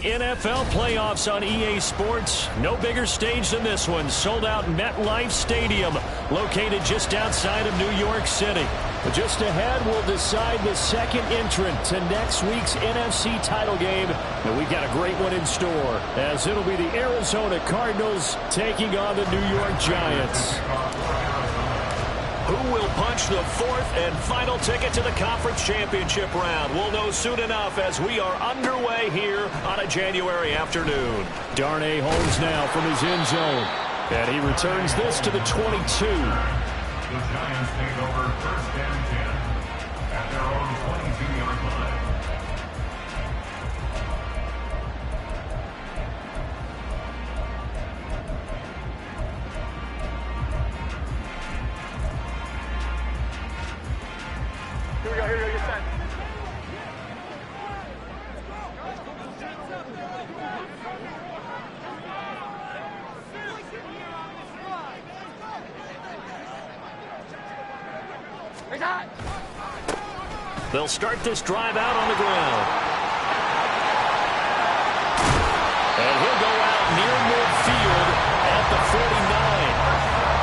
NFL playoffs on EA Sports. No bigger stage than this one. Sold out MetLife Stadium, located just outside of New York City. But just ahead, we'll decide the second entrant to next week's NFC title game. And we've got a great one in store, as it'll be the Arizona Cardinals taking on the New York Giants. Who will punch the fourth and final ticket to the conference championship round? We'll know soon enough as we are underway here on a January afternoon. Darnay Holmes now from his end zone. And he returns this to the 22. The Giants take over first and 10 at their own 22-yard line. Here we go, get set. They'll start this drive out on the ground. And he'll go out near midfield at the 49.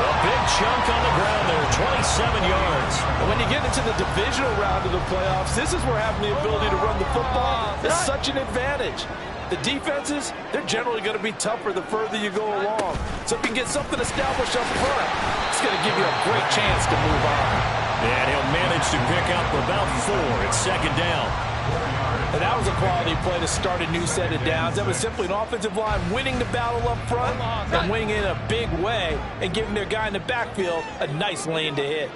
A big chunk on the ground there, 27 yards. And when you get into the divisional round of the playoffs, this is where having the ability to run the football is such an advantage. The defenses, they're generally going to be tougher the further you go along. So if you can get something established up front, it's going to give you a great chance to move on. And he'll manage to pick up about 4. It's second down. And that was a quality play to start a new set of downs. That was simply an offensive line winning the battle up front and winning it in a big way and giving their guy in the backfield a nice lane to hit.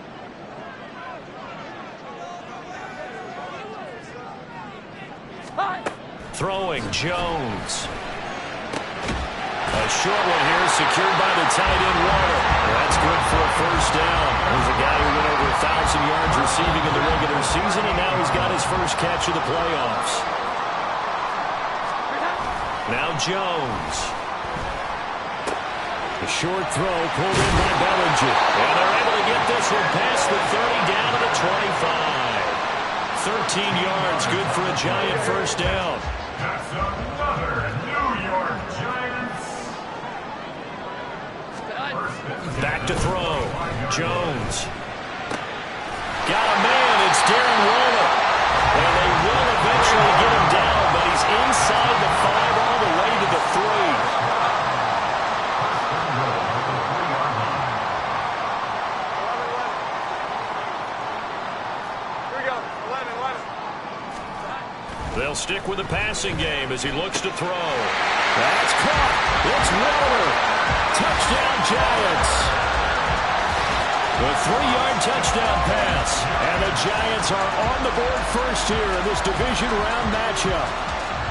Throwing Jones. A short one here, secured by the tight end Waller. That's good for a first down. There's a guy who went over 1,000 yards receiving in the regular season, and now he's got his first catch of the playoffs. Now Jones. A short throw pulled in by Bellinger. And they're able to get this one past the 30 down to the 25. 13 yards, good for a Giant first down. That's another New York Giants. Back to throw. Jones. Got a man. It's Darren Waller. And they will eventually get him down, but he's inside the 5 all the way to the 3. They'll stick with the passing game as he looks to throw. That's caught. It's Waller. Touchdown, Giants. The 3-yard touchdown pass. And the Giants are on the board first here in this division round matchup.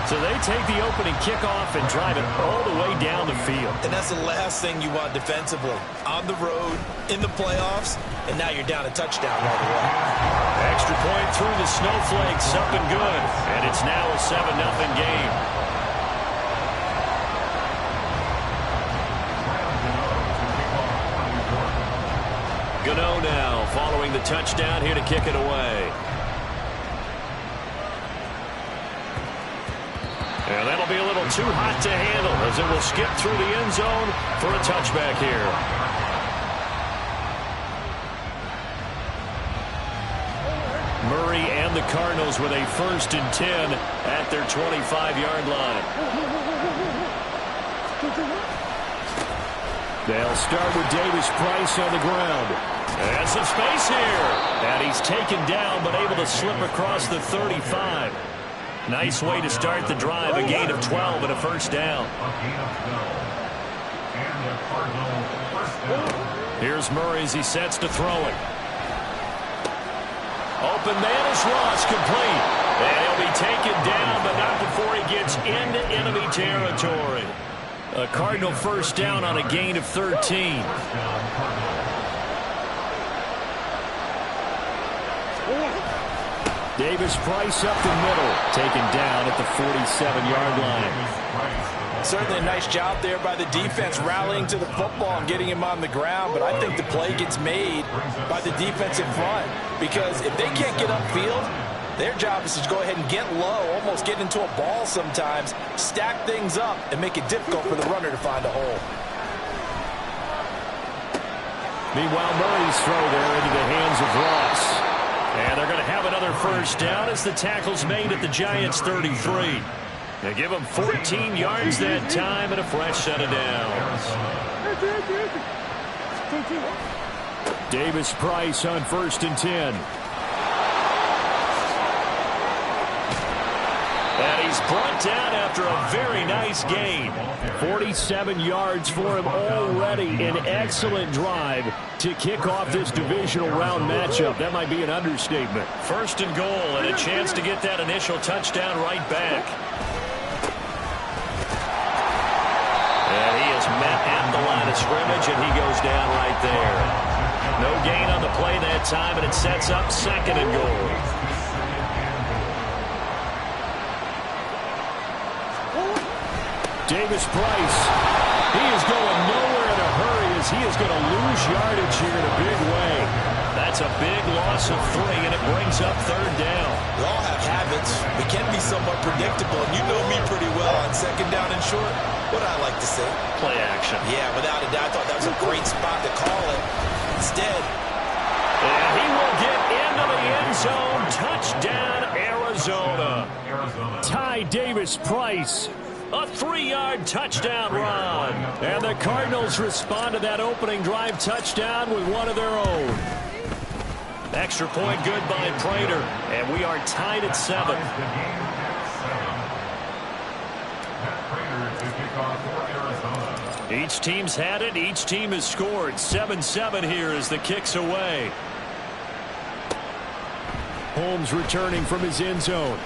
So they take the opening kickoff and drive it all the way down the field. And that's the last thing you want defensively. On the road, in the playoffs, and now you're down a touchdown all the way. Extra point through the snowflakes, up and good. And it's now a 7-0 game. Gano now following the touchdown here to kick it away. And that'll be a little too hot to handle as it will skip through the end zone for a touchback here. Murray and the Cardinals with a 1st and 10 at their 25-yard line. They'll start with Davis Price on the ground. And some space here. And he's taken down but able to slip across the 35. Nice way to start the drive. A gain of 12 and a first down. Here's Murray as he sets to throw it. Open man is lost, complete. And he'll be taken down, but not before he gets into enemy territory. A Cardinal first down on a gain of 13. Davis Price up the middle, taken down at the 47-yard line. Certainly a nice job there by the defense rallying to the football and getting him on the ground, but I think the play gets made by the defensive front because if they can't get upfield, Their job is to go ahead and get low, almost get into a ball sometimes, stack things up, and make it difficult for the runner to find a hole. Meanwhile, Murray's throw there into the hands of Ross. And they're going to have another first down as the tackle's made at the Giants' 33. They give them 14 yards that time and a fresh set of downs. Davis Price on 1st and 10. And he's brought down after a very nice gain. 47 yards for him already. An excellent drive to kick off this divisional round matchup. That might be an understatement. 1st and goal and a chance to get that initial touchdown right back. And he is met at the line of scrimmage, and he goes down right there. No gain on the play that time, and it sets up 2nd and goal. Davis Price, he is going nowhere in a hurry as he is going to lose yardage here in a big way. That's a big loss of 3, and it brings up 3rd down. We all have habits. We can be somewhat predictable, and you know me pretty well on 2nd down and short. What I like to say? Play action. Yeah, without a doubt, I thought that was a great spot to call it. Instead. And he will get into the end zone. Touchdown, Arizona. Ty Davis Price. A 3-yard touchdown run. And the Cardinals respond to that opening drive touchdown with one of their own. Extra point good by Prater. And we are tied at 7. Each team's had it. Each team has scored. 7-7 here as the kick's away. Holmes returning from his end zone.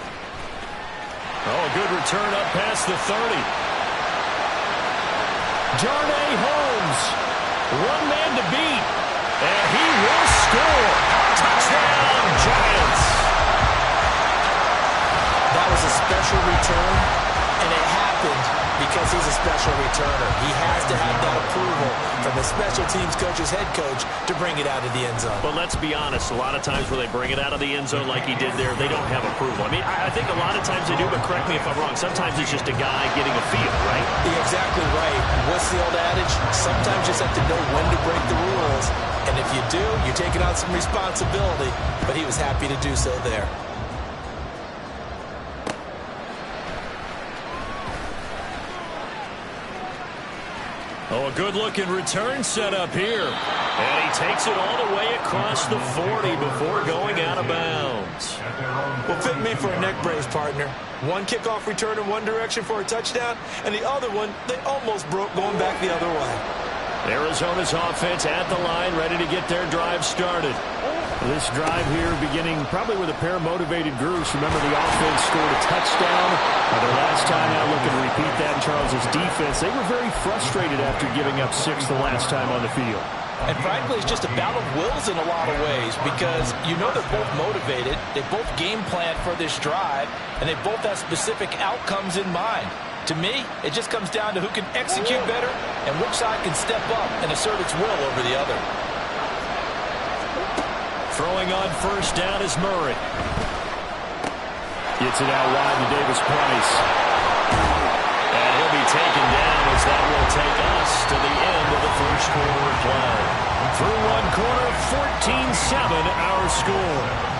Oh, a good return up past the 30. Darnay Holmes. One man to beat. And he will score. Touchdown, Giants. That was a special return, and it happened because he's a special returner. He has to have that approval from the special teams coach's head coach to bring it out of the end zone. But let's be honest, a lot of times when they bring it out of the end zone like he did there, they don't have approval. I mean, I think a lot of times they do, but correct me if I'm wrong. Sometimes it's just a guy getting a feel, right? You're exactly right. What's the old adage? Sometimes you just have to know when to break the rules. And if you do, you're taking on some responsibility. But he was happy to do so there. Oh, a good-looking return set up here. And he takes it all the way across the 40 before going out of bounds. Well, fit me for a neck brace, partner. One kickoff return in one direction for a touchdown, and the other one, they almost broke going back the other way. Arizona's offense at the line, ready to get their drive started. This drive here beginning probably with a pair of motivated groups. Remember, the offense scored a touchdown. Their last time out, looking to repeat that in Charles's defense. They were very frustrated after giving up 6 the last time on the field. And frankly, it's just a battle of wills in a lot of ways because you know they're both motivated. They both game plan for this drive, and they both have specific outcomes in mind. To me, it just comes down to who can execute better and which side can step up and assert its will over the other. Throwing on first down is Murray. Gets it out wide to Davis Price. And he'll be taken down as that will take us to the end of the first quarter of play. Through one quarter, 14-7 our score.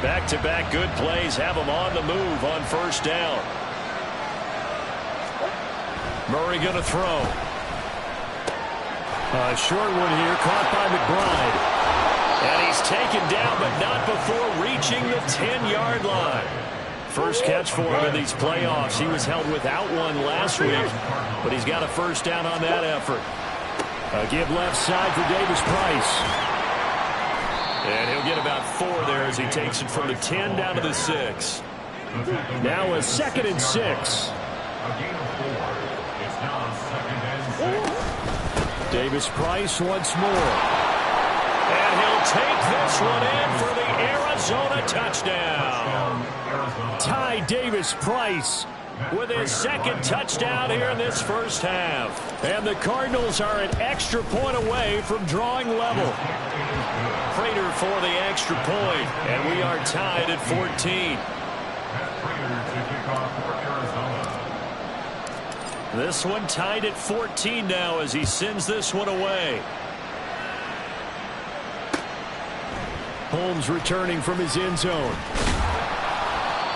Back-to-back good plays have them on the move on first down. Murray going to throw. A short one here, caught by McBride. And he's taken down, but not before reaching the 10-yard line. First catch for him in these playoffs. He was held without one last week, but he's got a first down on that effort. A give left side for Davis Price. And he'll get about 4 there as he takes it from the 10 down to the 6. Now a 2nd and 6. A gain of 4. It's now 2nd and 6. Davis Price once more. And he'll take this one in for the Arizona touchdown. Ty Davis Price with his second touchdown here in this first half. And the Cardinals are an extra point away from drawing level. Prater for the extra point, and we are tied at 14. This one tied at 14 now as he sends this one away. Holmes returning from his end zone.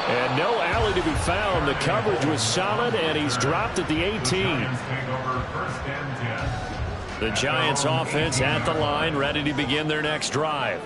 And no alley to be found. The coverage was solid, and he's dropped at the 18. The Giants offense at the line, ready to begin their next drive.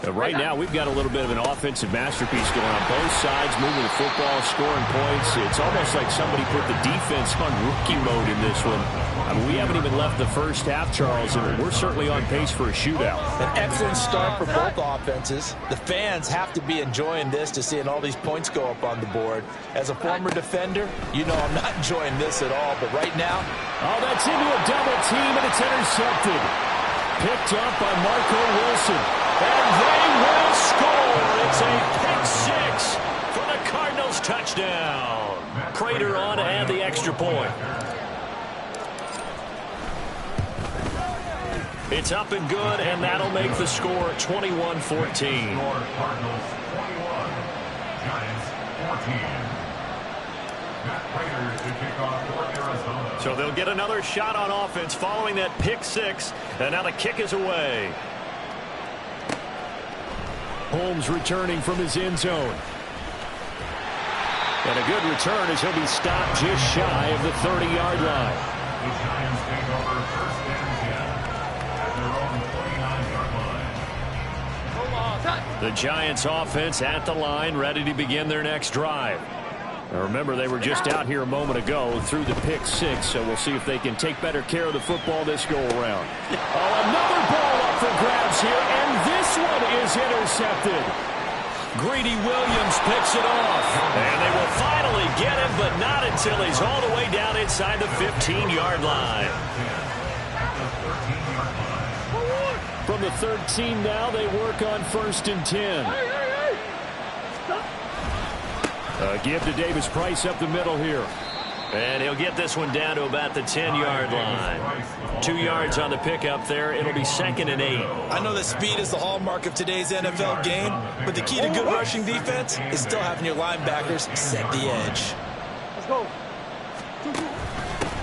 Right now, we've got a little bit of an offensive masterpiece going on both sides, moving the football, scoring points. It's almost like somebody put the defense on rookie mode in this one. I mean, we haven't even left the first half, Charles, and we're certainly on pace for a shootout. An excellent start for both offenses. The fans have to be enjoying this to seeing all these points go up on the board. As a former defender, you know I'm not enjoying this at all, but right now... Oh, that's into a double team, and it's intercepted. Picked up by Marco Wilson. And they will score. It's a pick six for the Cardinals touchdown. Prater on to add the extra point. It's up and good, and that'll make the score 21-14. Cardinals 21, Giants 14. Matt Prater to kick off for Arizona. So they'll get another shot on offense following that pick six, and now the kick is away. Holmes returning from his end zone. And a good return as he'll be stopped just shy of the 30-yard line. The Giants take over first and 10 at their own 29-yard line. The Giants offense at the line, ready to begin their next drive. Now remember, they were just out here a moment ago through the pick six, so we'll see if they can take better care of the football this go-around. Oh, another ball up for grabs here, and this one is intercepted. Greedy Williams picks it off, and they will finally get him, but not until he's all the way down inside the 15-yard line. From the 13 now, they work on 1st and 10. Give to Davis Price up the middle here. And he'll get this one down to about the 10-yard line. 2 yards on the pickup there. It'll be 2nd and 8. I know that speed is the hallmark of today's NFL game, but the key to good rushing defense is still having your linebackers set the edge. Let's go.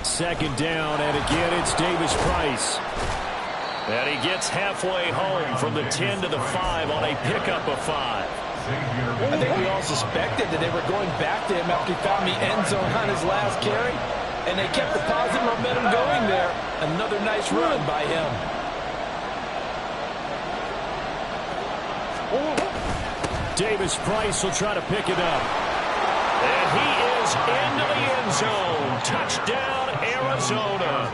2nd down, and again it's Davis Price. And he gets halfway home from the 10 to the 5 on a pickup of 5. I think we all suspected that they were going back to him after he found the end zone on his last carry, and they kept the positive momentum going there. Another nice run by him. Davis Price will try to pick it up. And he is into the end zone. Touchdown, Arizona.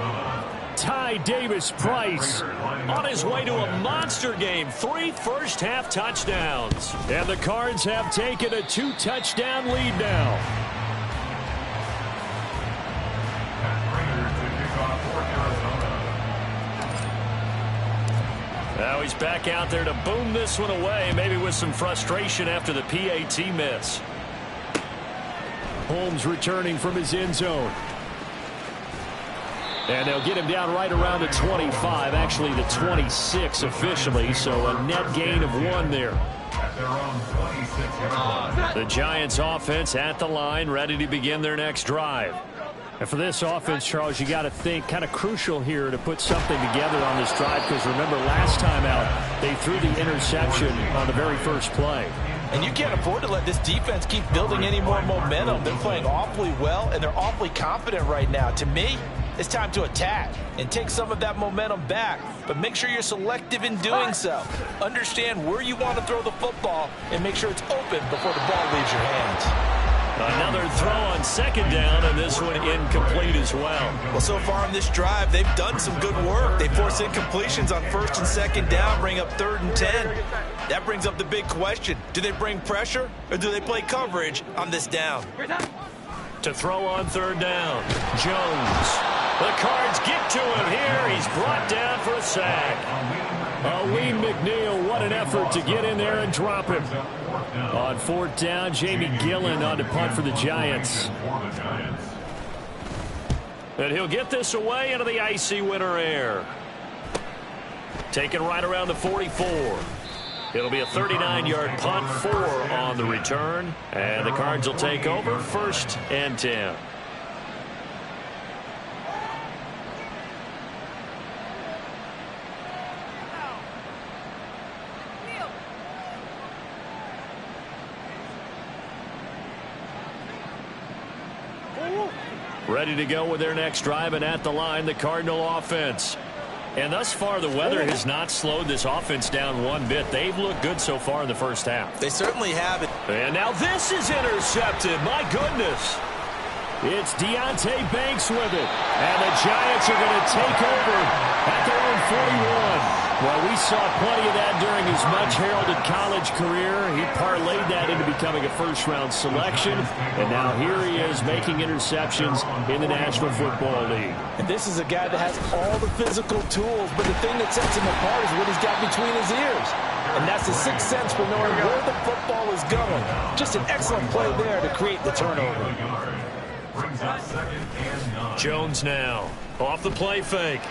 Ty Davis Price on his way to a monster game. 3 first-half touchdowns. And the Cards have taken a 2-touchdown lead now. Now he's back out there to boom this one away, maybe with some frustration after the PAT miss. Holmes returning from his end zone. And they'll get him down right around the 25, actually the 26 officially, so a net gain of 1 there. The Giants offense at the line, ready to begin their next drive. And for this offense, Charles, you got to think kind of crucial here to put something together on this drive, because remember last time out, they threw the interception on the very first play. And you can't afford to let this defense keep building any more momentum. They're playing awfully well, and they're awfully confident right now. To me, it's time to attack and take some of that momentum back, but make sure you're selective in doing so. Understand where you want to throw the football and make sure it's open before the ball leaves your hands. Another throw on 2nd down, and this one incomplete as well. Well, so far on this drive, they've done some good work. They force incompletions on 1st and 2nd down, bring up 3rd and 10. That brings up the big question. Do they bring pressure, or do they play coverage on this down? To throw on 3rd down, Jones. The Cards get to him here. he's brought down for a sack. Lee McNeil, what an effort to get in there and drop him. On fourth down, Jamie Gillen on to punt for the Giants. And he'll get this away into the icy winter air. Taken right around the 44. It'll be a 39-yard punt, 4 on the return. And the Cards will take over 1st and 10. Ready to go with their next drive, and at the line, the Cardinal offense. And thus far, the weather has not slowed this offense down one bit. They've looked good so far in the first half. They certainly have it. And now this is intercepted. My goodness. It's Deonte Banks with it. And the Giants are going to take over at their own 41. Well, we saw plenty of that during his much-heralded college career. He parlayed that into becoming a first-round selection. And now here he is making interceptions in the National Football League. And this is a guy that has all the physical tools, but the thing that sets him apart is what he's got between his ears. And that's the sixth sense for knowing where the football is going. Just an excellent play there to create the turnover. Jones now off the play fake.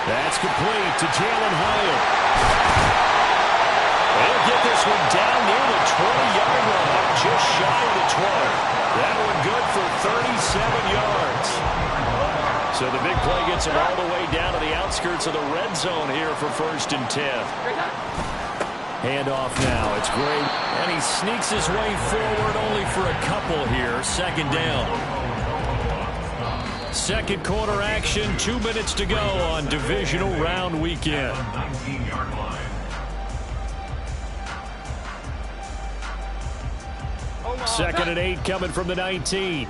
That's complete to Jalen Hyatt. They'll get this one down near the 20-yard line, just shy of the 20. That one good for 37 yards. So the big play gets him all the way down to the outskirts of the red zone here for 1st and 10. Handoff now. It's great. And he sneaks his way forward only for a couple here. 2nd down. Second quarter action. 2 minutes to go on divisional round weekend. 19-yard line. 2nd and 8 coming from the 19.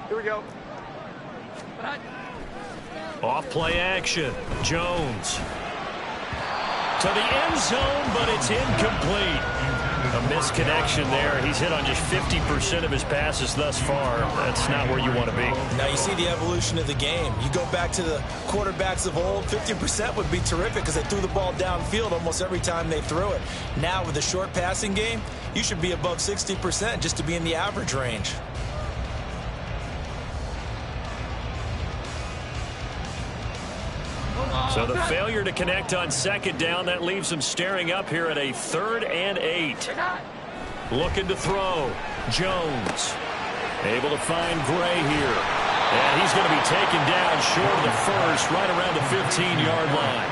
Here we go. Off play action. Jones. To the end zone, but it's incomplete. A misconnection there. He's hit on just 50% of his passes thus far. That's not where you want to be. Now you see the evolution of the game. You go back to the quarterbacks of old, 50% would be terrific because they threw the ball downfield almost every time they threw it. Now with the short passing game, you should be above 60% just to be in the average range. So the failure to connect on 2nd down, that leaves him staring up here at a 3rd and 8. Looking to throw. Jones able to find Gray here. And he's going to be taken down short of the first, right around the 15-yard line.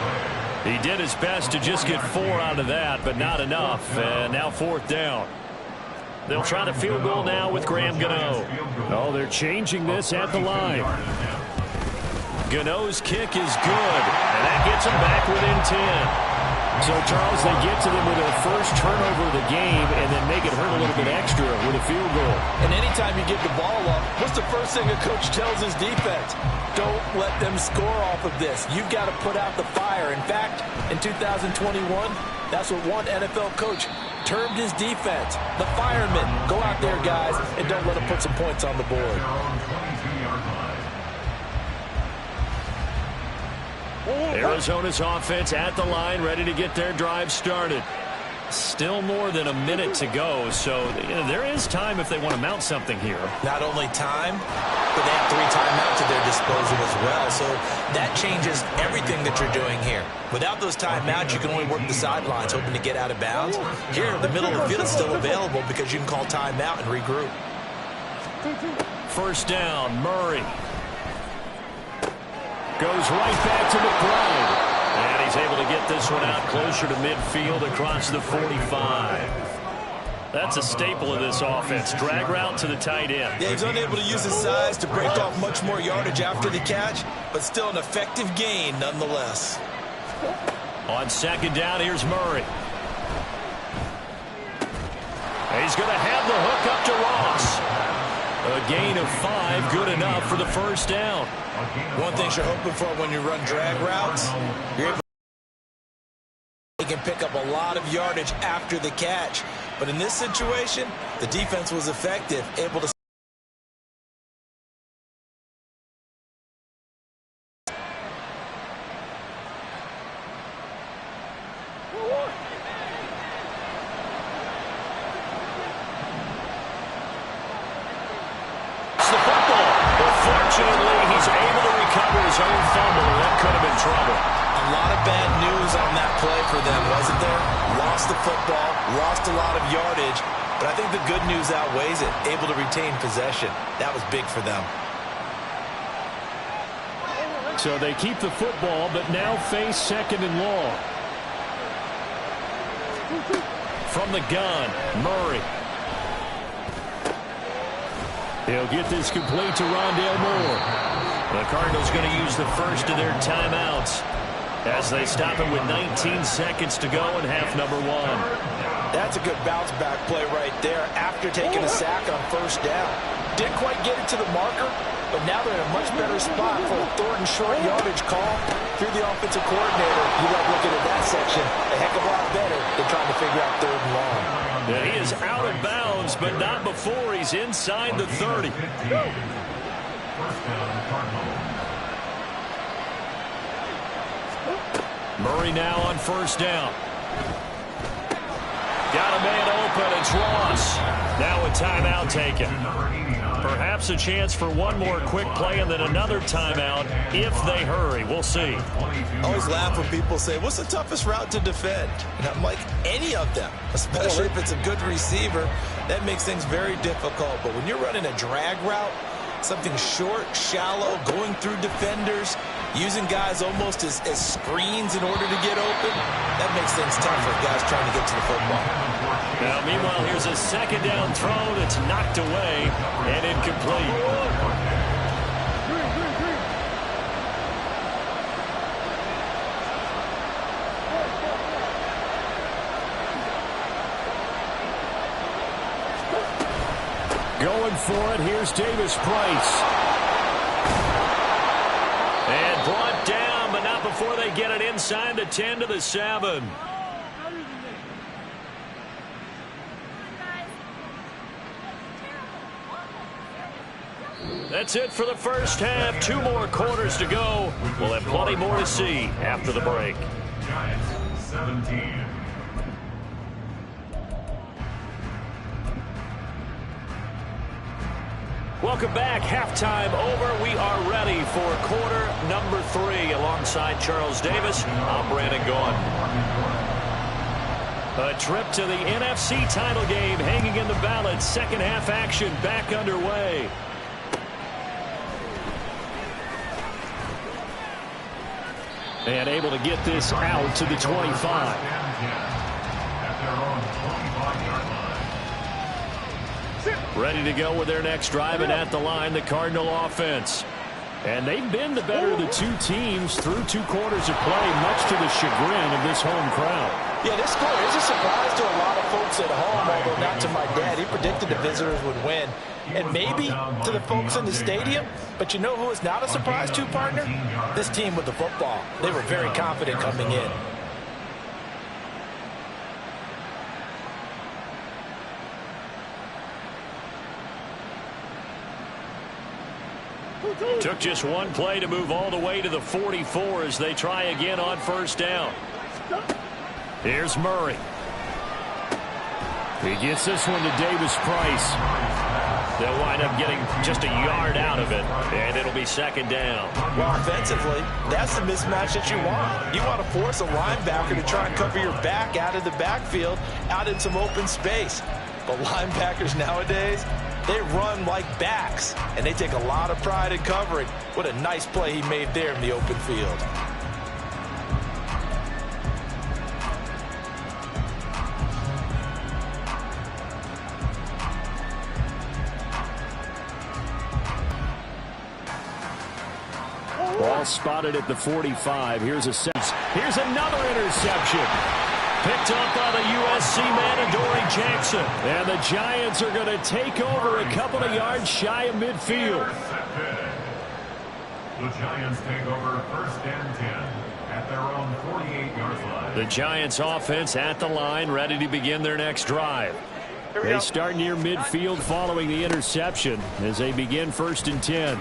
He did his best to just get 4 out of that, but not enough. And now 4th down. They'll try the field goal now with Graham Gano. Oh, they're changing this at the line. Gano's kick is good, and that gets him back within 10. So, Charles, they get to them with their first turnover of the game and then make it hurt a little bit extra with a field goal. And anytime you give the ball up, what's the first thing a coach tells his defense? Don't let them score off of this. You've got to put out the fire. In fact, in 2021, that's what one NFL coach termed his defense. The firemen. Go out there, guys, and don't let them put some points on the board. Arizona's offense at the line, ready to get their drive started. Still more than a minute to go, so there is time if they want to mount something here. Not only time, but they have 3 timeouts at their disposal as well, so that changes everything that you're doing here. Without those timeouts, you can only work the sidelines, hoping to get out of bounds. Here, the middle of the field is still available because you can call timeout and regroup. 1st down, Murray. Goes right back to McBride. And he's able to get this one out closer to midfield across the 45. That's a staple of this offense. Drag route to the tight end. Yeah, he's unable to use his size to break off much more yardage after the catch, but still an effective gain nonetheless. On 2nd down, here's Murray. He's going to have the hook up to Ross. A gain of 5, good enough for the 1st down. One thing you're hoping for when you run drag routes, you're able to can pick up a lot of yardage after the catch. But in this situation, the defense was effective, able to trouble. A lot of bad news on that play for them, wasn't there? Lost the football, lost a lot of yardage, but I think the good news outweighs it. Able to retain possession. That was big for them. So they keep the football, but now face 2nd and long. From the gun, Murray. He'll get this complete to Rondale Moore. The Cardinals going to use the first of their timeouts as they stop it with 19 seconds to go in half number 1. That's a good bounce back play right there after taking a sack on 1st down. Didn't quite get it to the marker, but now they're in a much better spot for a 3rd and short yardage call through the offensive coordinator. You love looking at that section. A heck of a lot better than trying to figure out 3rd and long. Yeah, he is out of bounds, but not before he's inside the 30. Murray now on 1st down. Got a man open. It's Ross. Now a timeout taken. Perhaps a chance for one more quick play and then another timeout if they hurry. We'll see. I always laugh when people say, what's the toughest route to defend? And I'm like, any of them, especially if it's a good receiver. That makes things very difficult. But when you're running a drag route, something short, shallow, going through defenders, using guys almost as screens in order to get open, that makes things tough for guys trying to get to the football. Now, meanwhile, here's a 2nd down throw that's knocked away and incomplete. Going for it, here's Davis Price. And brought down, but not before they get it inside the 10 to the 7. That's it for the first half. 2 more quarters to go. We'll have plenty more to see after the break. Giants 17. Welcome back. Halftime over. We are ready for quarter number 3 alongside Charles Davis. I'm Brandon Gaughan. A trip to the NFC title game hanging in the balance. Second half action back underway. And able to get this out to the 25. Ready to go with their next drive, and at the line, the Cardinal offense. And they've been the better of the 2 teams through 2 quarters of play, much to the chagrin of this home crowd. Yeah, this score is a surprise to a lot of folks at home, although not to my dad. He predicted the visitors would win. And maybe to the folks in the stadium. But you know who is not a surprise to, partner? This team with the football. They were very confident coming in. Took just one play to move all the way to the 44 as they try again on 1st down. Here's Murray. He gets this one to Davis Price. They'll wind up getting just a yard out of it, and it'll be 2nd down. Well, offensively, that's the mismatch that you want. You want to force a linebacker to try and cover your back out of the backfield, out in some open space. But linebackers nowadays, they run like backs, and they take a lot of pride in covering. What a nice play he made there in the open field. Ball spotted at the 45. Here's another interception. Picked up by the USC man, Adoree Jackson. And the Giants are going to take over a couple of yards shy of midfield. The Giants take over 1st and 10 at their own 48-yard line. The Giants offense at the line, ready to begin their next drive. They start near midfield following the interception as they begin 1st and 10.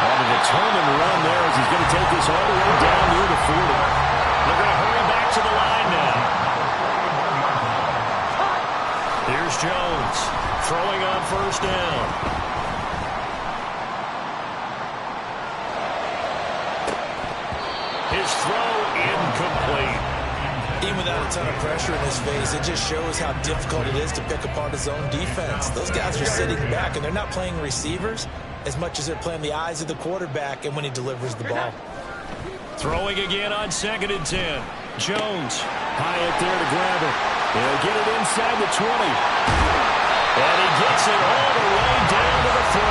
On a determined run there as he's going to take this all the way down near the 40. They're going to hurry back to the line now. Here's Jones throwing on 1st down. His throw incomplete. Even without a ton of pressure in his face, it just shows how difficult it is to pick apart his own defense. Those guys are sitting back, and they're not playing receivers as much as they're playing the eyes of the quarterback and when he delivers the ball. Throwing again on 2nd and 10. Jones, Hyatt there to grab it. He'll get it inside the 20. And he gets it all the way down to the 3.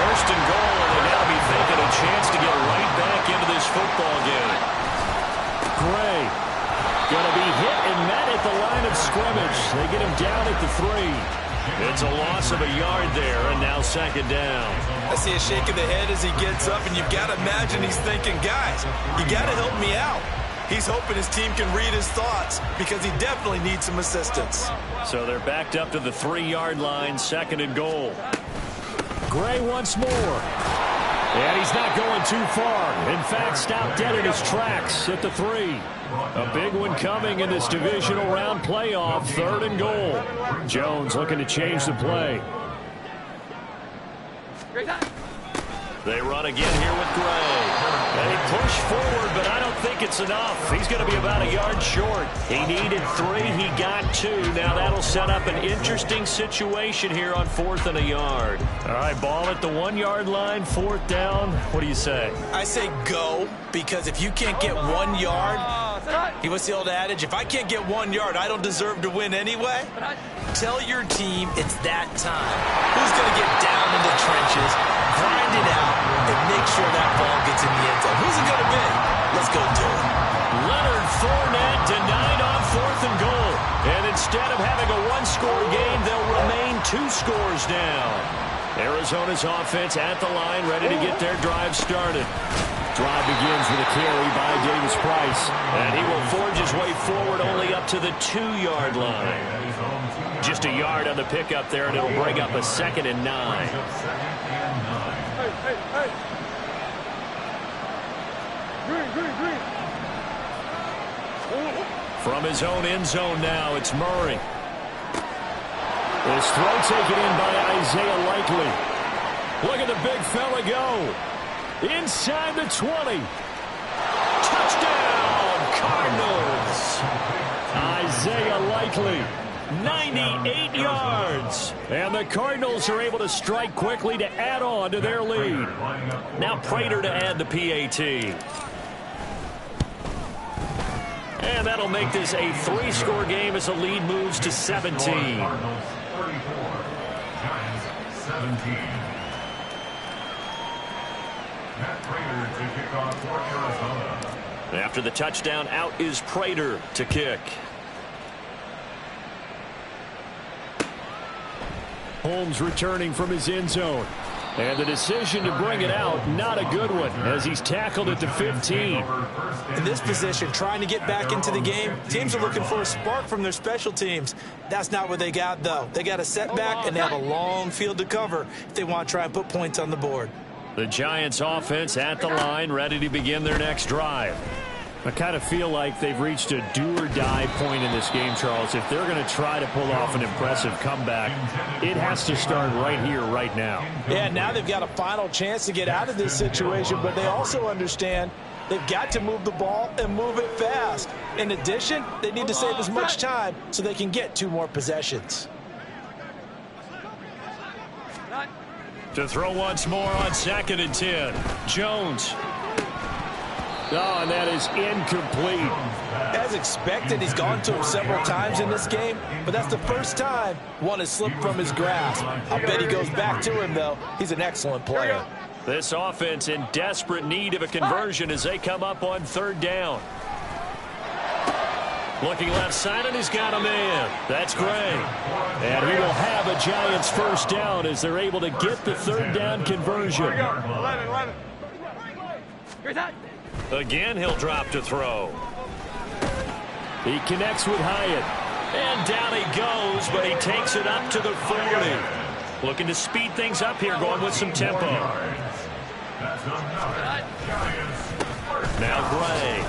1st and goal, and they now be thinking a chance to get right back into this football game. Gray going to be hit and met at the line of scrimmage. They get him down at the 3. It's a loss of a yard there, and now 2nd down. I see a shake of the head as he gets up, and you've got to imagine he's thinking, guys, you got to help me out. He's hoping his team can read his thoughts because he definitely needs some assistance. So they're backed up to the 3-yard line, 2nd and goal. Gray once more. And he's not going too far. In fact, stopped dead in his tracks at the 3. A big one coming in this divisional round playoff, 3rd and goal. Jones looking to change the play. They run again here with Gray. They push forward, but I don't think it's enough. He's going to be about a yard short. He needed 3. He got 2. Now that'll set up an interesting situation here on 4th and a yard. All right, ball at the 1-yard line, 4th down. What do you say? I say go, because if you can't get 1 yard, what's the old adage? If I can't get 1 yard, I don't deserve to win anyway. Tell your team it's that time. Who's going to get down in the trenches, grind it out, and make sure that ball gets in the end zone? Who's it going to be? Let's go do it. Leonard Fournette denied on 4th and goal. And instead of having a 1-score game, they'll remain 2 scores down. Arizona's offense at the line, ready to get their drive started. Drive begins with a carry by Davis Price. And he will forge his way forward only up to the 2-yard line. Just a yard on the pickup there, and it'll bring up a 2nd and 9. From his own end zone now, it's Murray. His throw taken in by Isaiah Likely. Look at the big fella go. Inside the 20. Touchdown, Cardinals. Isaiah Likely, 98 yards. And the Cardinals are able to strike quickly to add on to their lead. Now Prater to add the PAT. And that'll make this a 3-score game as the lead moves to 17. 34, Giants 17. Matt Prater to kick off for Arizona. After the touchdown, out is Prater to kick. Holmes returning from his end zone. And the decision to bring it out, not a good one, as he's tackled at the 15. In this position, trying to get back into the game, teams are looking for a spark from their special teams. That's not what they got, though. They got a setback, and they have a long field to cover if they want to try and put points on the board. The Giants offense at the line, ready to begin their next drive. I kind of feel like they've reached a do-or-die point in this game, Charles. If they're going to try to pull off an impressive comeback, it has to start right here, right now. Yeah, now they've got a final chance to get out of this situation, but they also understand they've got to move the ball and move it fast. In addition, they need to save as much time so they can get 2 more possessions. To throw once more on 2nd and 10. Jones. Oh, and that is incomplete. As expected, he's gone to him several times in this game, but that's the first time one has slipped from his grasp. I'll bet he goes back to him, though. He's an excellent player. This offense in desperate need of a conversion as they come up on 3rd down. Looking left side, and he's got a man. That's Gray. And he will have a Giants 1st down as they're able to get the 3rd down conversion. Again, he'll drop to throw. He connects with Hyatt. And down he goes, but he takes it up to the 40. Looking to speed things up here, going with some tempo. Now Gray.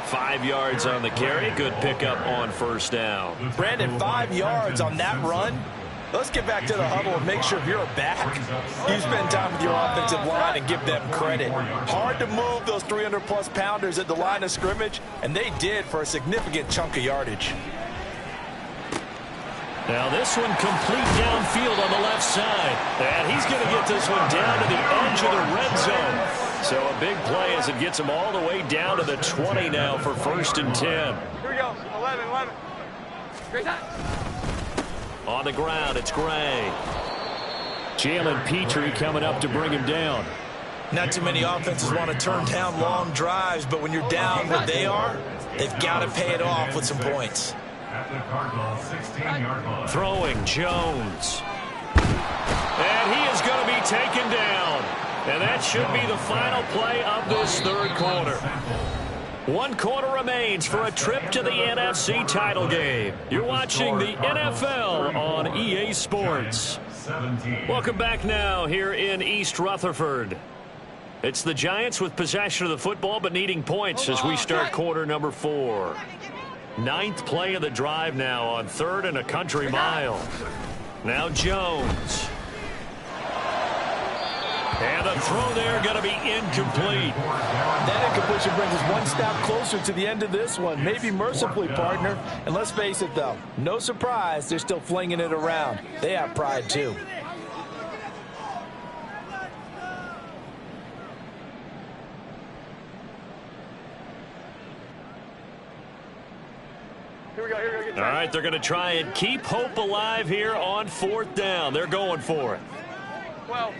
5 yards on the carry. Good pickup on 1st down. Brandon, 5 yards on that run. Let's get back to the huddle and make sure if you're back, you spend time with your offensive line and give them credit. Hard to move those 300-plus pounders at the line of scrimmage, and they did for a significant chunk of yardage. Now this one complete downfield on the left side. And he's going to get this one down to the edge of the red zone. So a big play as it gets him all the way down to the 20 now for 1st and 10. Here we go. 11. Great time. On the ground, it's Gray. Jalen Petrie coming up to bring him down. Not too many offenses want to turn down long drives, but when you're down where they are, they've got to pay it off with some points. At the Cardinal 16-yard line. Throwing Jones. And he is going to be taken down. And that should be the final play of this third quarter. 1 quarter remains for a trip to the NFC title game. You're watching the NFL on EA Sports. Welcome back now here in East Rutherford. It's the Giants with possession of the football but needing points as we start quarter number 4. 9th play of the drive now on 3rd and a country mile. Now Jones. And the throw there going to be incomplete. That incompletion brings us one step closer to the end of this one. Maybe mercifully, partner. And let's face it, though, no surprise, they're still flinging it around. They have pride, too. Here we go. All right, they're going to try and keep hope alive here on 4th down. They're going for it. 12.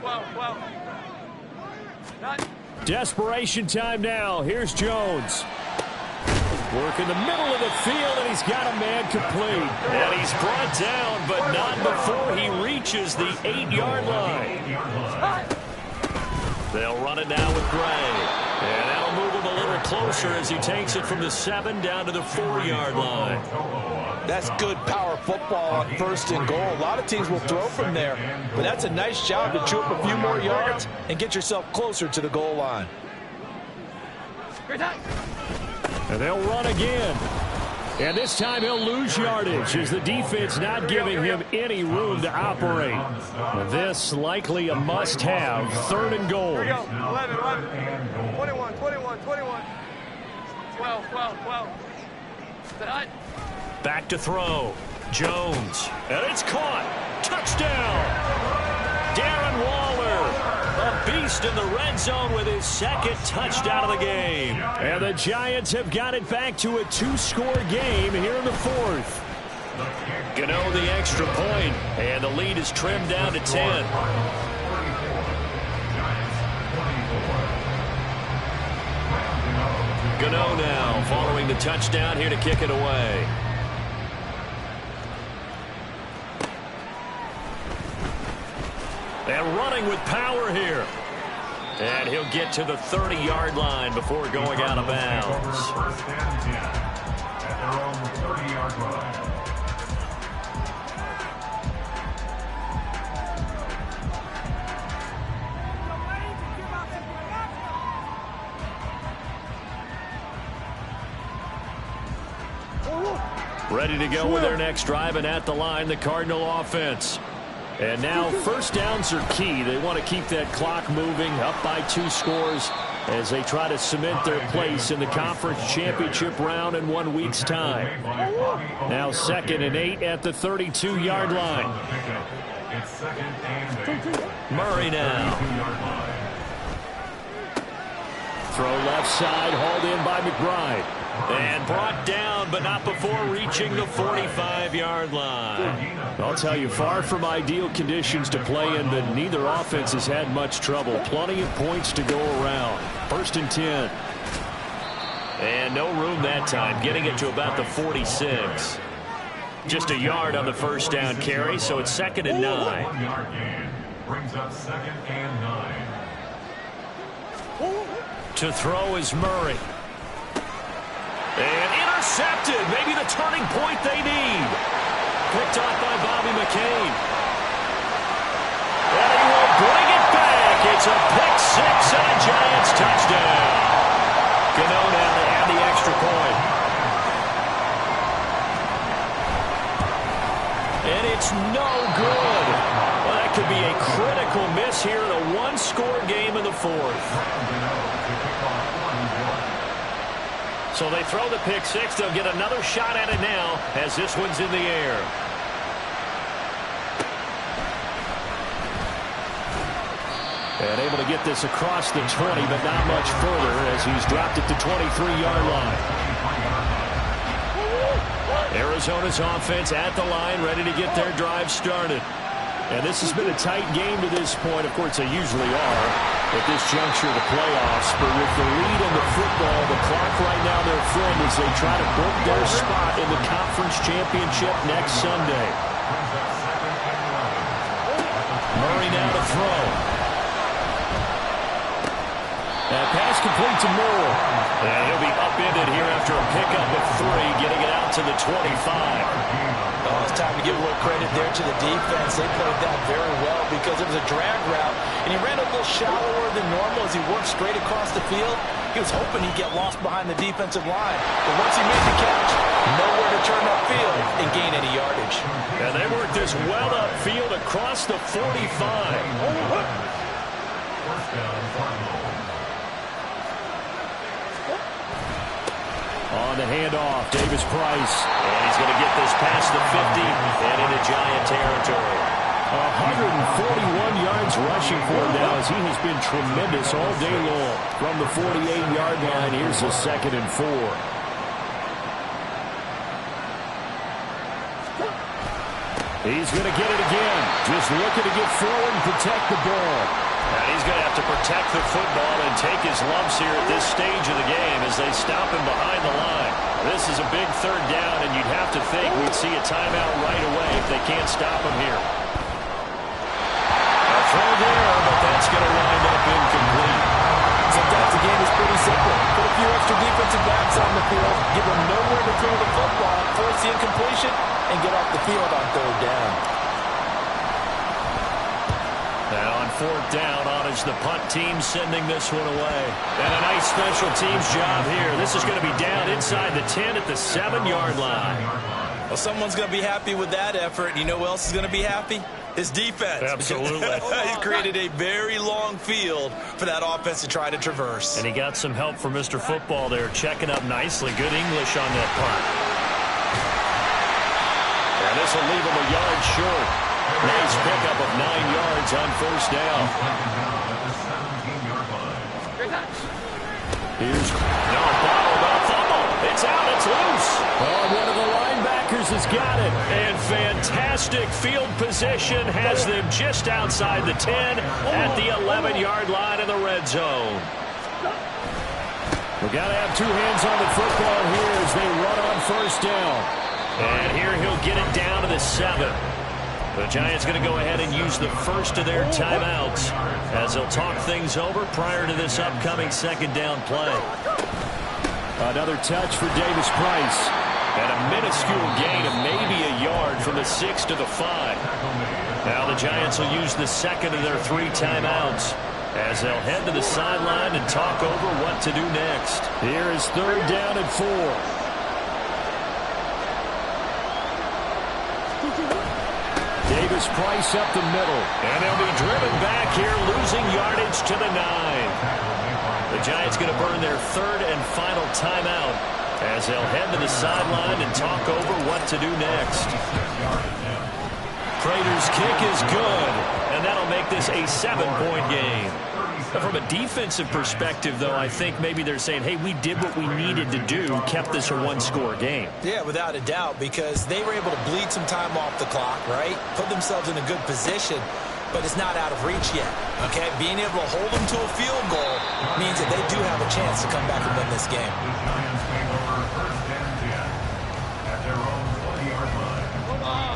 Desperation time now. Here's Jones. Work in the middle of the field, and he's got a man complete. And he's brought down, but not before he reaches the 8-yard line. They'll run it now with Gray. And that'll move him a little closer as he takes it from the 7 down to the 4-yard line. That's good power football on 1st and goal. A lot of teams will throw from there, but that's a nice job to chew up a few more yards and get yourself closer to the goal line. And they'll run again. And this time he'll lose yardage as the defense not giving him any room to operate. This likely a must-have. 3rd and goal. Here we go. 11. 21. 12. Tonight. Back to throw. Jones. And it's caught. Touchdown. Darren Waller. A beast in the red zone with his 2nd touchdown of the game. And the Giants have got it back to a 2-score game here in the 4th. Gano the extra point, and the lead is trimmed down to 10. Gano now following the touchdown here to kick it away. And running with power here. And he'll get to the 30-yard line before going out of bounds. 1st and 10 at their own 30-yard line. Ready to go with their next drive, and at the line, the Cardinal offense. And now 1st downs are key. They want to keep that clock moving, up by 2 scores as they try to cement their place in the conference championship round in 1 week's time. Now 2nd and 8 at the 32-yard line. Murray now. Throw left side, hauled in by McBride. And brought down, but not before reaching the 45-yard line. I'll tell you, far from ideal conditions to play in, but neither offense has had much trouble. Plenty of points to go around. 1st and 10. And no room that time, getting it to about the 46. Just a yard on the 1st down carry, so it's 2nd and 9. 1-yard gain brings up 2nd and 9. To throw is Murray. And intercepted. Maybe the turning point they need. Picked off by Bobby McCain. And he will bring it back. It's a pick 6 and a Giants touchdown. Gano now to add the extra point. And he It's no good. Well, that could be a critical miss here in a one-score game in the fourth. So they throw the pick six. They'll get another shot at it now as this one's in the air. And able to get this across the 20, but not much further as he's dropped it to 23-yard line. Arizona's offense at the line, ready to get their drive started. And this has been a tight game to this point. Of course, they usually are at this juncture of the playoffs. But with the lead in the football, the clock right now their friend as they try to book their spot in the conference championship next Sunday. Murray now to throw. That pass complete to Moore. And he'll be upended here after a pickup of 3, getting it out to the 25. Oh, it's time to give a little credit there to the defense. They played that very well because it was a drag route, and he ran a little shallower than normal as he worked straight across the field. He was hoping he'd get lost behind the defensive line. But once he made the catch, nowhere to turn upfield and gain any yardage. And they worked this well upfield across the 45. On the handoff, Davis Price. And he's going to get this past the 50 and into Giant territory. 141 yards rushing for him now as he has been tremendous all day long. From the 48-yard line, here's a 2nd and 4. He's going to get it again. Just looking to get forward and protect the ball. And he's going to have to protect the football and take his lumps here at this stage of the game as they stop him behind the line. This is a big 3rd down, and you'd have to think we'd see a timeout right away if they can't stop him here. A throw there, but that's going to wind up incomplete. Sometimes the game is pretty simple. Put a few extra defensive backs on the field, give them nowhere to throw the football, force the incompletion, and get off the field on 3rd down. And on 4th down, on is the punt team sending this one away. And a nice special teams job here. This is going to be down inside the 10 at the 7-yard line. Well, someone's going to be happy with that effort. You know who else is going to be happy? His defense. Absolutely. He's created a very long field for that offense to try to traverse. And he got some help from Mr. Football there, checking up nicely. Good English on that punt. And this will leave him a yard short. Nice pickup of 9 yards on 1st down. Here's no bottled up fumble. It's out. It's loose. Oh, one of the linebackers has got it. And fantastic field position has them just outside the 10 at the 11-yard line in the red zone. We've got to have 2 hands on the football here as they run on 1st down. And here he'll get it down to the 7. The Giants going to go ahead and use the first of their timeouts as they'll talk things over prior to this upcoming 2nd down play. Another touch for Davis Price. And a minuscule gain of maybe a yard from the 6 to the 5. Now the Giants will use the 2nd of their 3 timeouts as they'll head to the sideline and talk over what to do next. Here is 3rd down and 4. Davis Price up the middle. And they'll be driven back here, losing yardage to the 9. The Giants going to burn their 3rd and final timeout as they'll head to the sideline and talk over what to do next. Prater's kick is good, and that'll make this a 7-point game. From a defensive perspective, though, I think maybe they're saying, hey, we did what we needed to do, kept this a one-score game. Yeah, without a doubt, because they were able to bleed some time off the clock, right? Put themselves in a good position, but it's not out of reach yet, okay? Being able to hold them to a field goal means that they do have a chance to come back and win this game.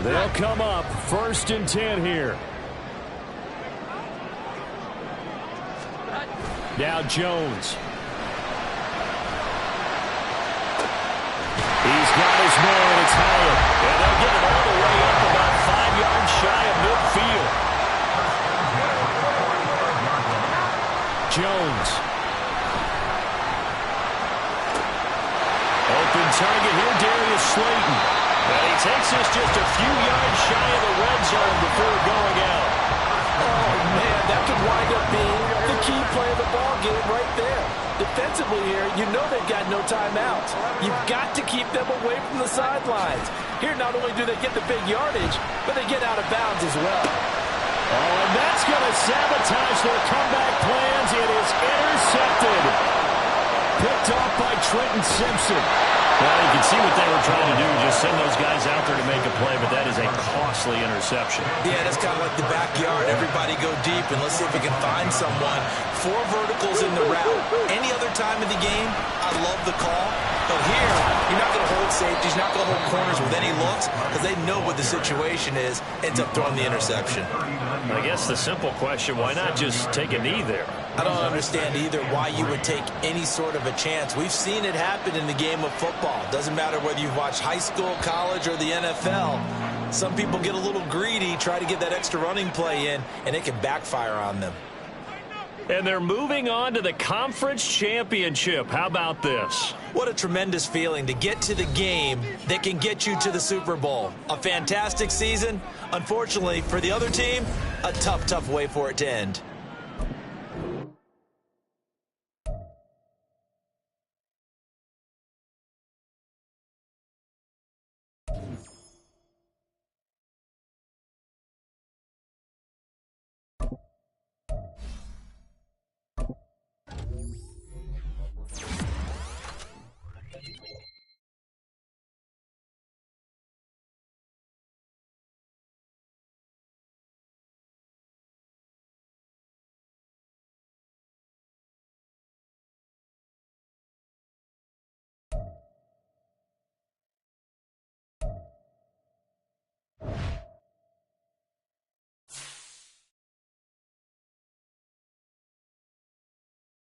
They'll come up 1st and 10 here. Now Jones. He's got his man. It's Hyatt. And they'll get it all the way up about 5 yards shy of midfield. Jones. Open target here, Darius Slayton. And he takes this just a few yards shy of the red zone before going out. Oh, man, that could wind up being the key play of the ball game right there. Defensively here, you know they've got no timeouts. You've got to keep them away from the sidelines. Here, not only do they get the big yardage, but they get out of bounds as well. Oh, and that's going to sabotage their comeback plans. It is intercepted. Picked off by Trenton Simpson. Well, you can see what they were trying to do, just send those guys out there to make a play, but that is a costly interception. Yeah, that's kind of like the backyard. Everybody go deep, and let's see if we can find someone. 4 verticals in the route. Any other time of the game, I love the call. But here, you're not going to hold safeties, you're not going to hold corners with any looks, because they know what the situation is, ends up throwing the interception. I guess the simple question, why not just take a knee there? I don't understand either why you would take any sort of a chance. We've seen it happen in the game of football. Doesn't matter whether you've watched high school, college, or the NFL. Some people get a little greedy, try to get that extra running play in, and it can backfire on them. And they're moving on to the conference championship. How about this? What a tremendous feeling to get to the game that can get you to the Super Bowl. A fantastic season. Unfortunately, for the other team, a tough, tough way for it to end.